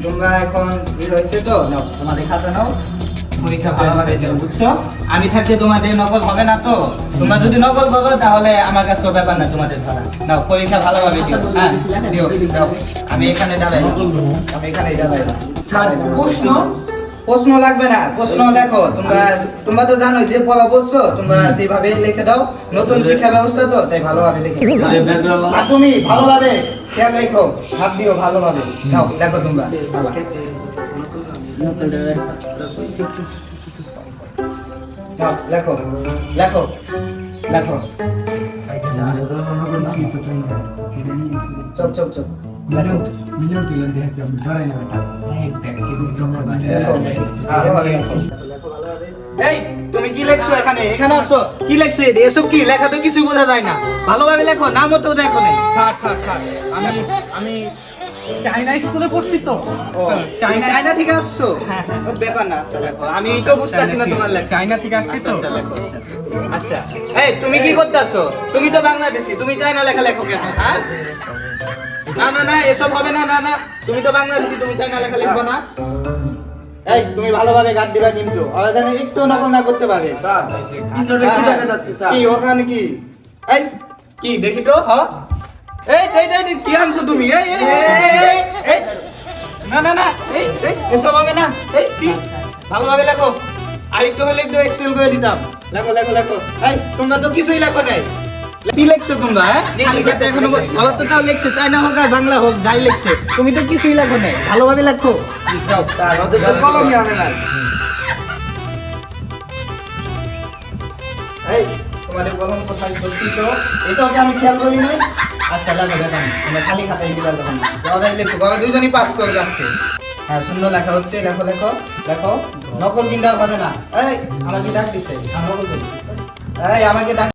তোমরা এখন হয়েছে তো নাও তোমাদের খাতা নাও, পরীক্ষা ভালোভাবে দিও, বুঝছো? আমি থাকতে তোমাদের নকল হবে না তো, তোমরা যদি নকল করো তাহলে আমার কাছে ব্যাপার না তোমাদের ধরা। নাও পরীক্ষা ভালোভাবে দিও। হ্যাঁ দিও, দাও। আমি এখানে দাঁড়াই, আমি এখানে দাঁড়াই। স্যার প্রশ্ন প্রশ্ন লাগবে না, প্রশ্ন লেখো। তোমরা তো জানো যে পড়া বলছো তোমরা সেইভাবে লিখে দাও। নতুন শিক্ষা ব্যবস্থা তো তাই ভালোভাবে লিখে দাও। আর তুমি ভালোভাবে খেয়াল রেখো, হাত দিও ভালোভাবে। নাও লেখো তোমরা। নাও লেখো লেখো লেখো। চুপ চুপ চুপ। লেখো। এই তুমি কি লেখছো এখানে? এখানে আসো, কি লেখছো? এসব কি লেখা তো কিছু বোঝা যায় না। ভালোভাবে লেখো, নামও তো দেখো নেই। স্যার স্যার স্যার আমি চাইনা স্কুলে পড়ছি তো। চায়না থেকে আসছো? হ্যাঁ, হ্যাঁ। ও ব্যাপার না, আচ্ছা লেখো। আমি তো বুঝতাছি না তোমার লেখা। চাইনা থেকে আসছি তো। আচ্ছা, লেখো। আচ্ছা এই তুমি কি করতেছো? তুমি তো বাংলাদেশী, তুমি চায়না লেখা লেখো কেন? হ্যাঁ না না না, এসব হবে না। না না, তুমি তো বাংলাদেশী, তুমি চায়না লেখা লিখবো না। এই তুমি ভালোভাবে গাদ দিবা কিন্তু আলাদা একটু নকল না করতে পারবে। স্যার পিছনে কি দেখা যাচ্ছে স্যার? কি ওখানে কি? এই কি দেখি তো? হ্যাঁ এই কি আনছো তুমি? এই এই এই, এই, এই না না না, এই এসব হবে না। এই কি ভালোভাবে লেখো, আর একটু হলে একটু এক্সপেল করে দিতাম। লেখো লেখো লেখো। এই তোমরা তো কিছুই লেখো নাই। কি লেখছো তোমরা? হ্যাঁ লিখতে এখনো আবার তো তাও লেখছে, চায়না হোক আর বাংলা হোক যাই লেখছে, তুমি তো কিছুই লেখো নাই। ভালোভাবে লেখো। যাও। স্যার ওদের তো কলমই আনে না। এই তোমাদের কলম কোথায়? সত্যি তো এটাও কি আমি খেয়াল করি নাই? আচ্ছা লেখো দেখেন, তোমরা খালি খাতায় দিলা তখন বাবা লেখো, বাবা দুজনই পাস করে যাচ্ছে। হ্যাঁ সুন্দর লেখা হচ্ছে, লেখো লেখো লেখো। নকল কিন্তু হবে না। এই আমাকে ডাক দিচ্ছে, আমি নকল করি। এই আমাকে ডাক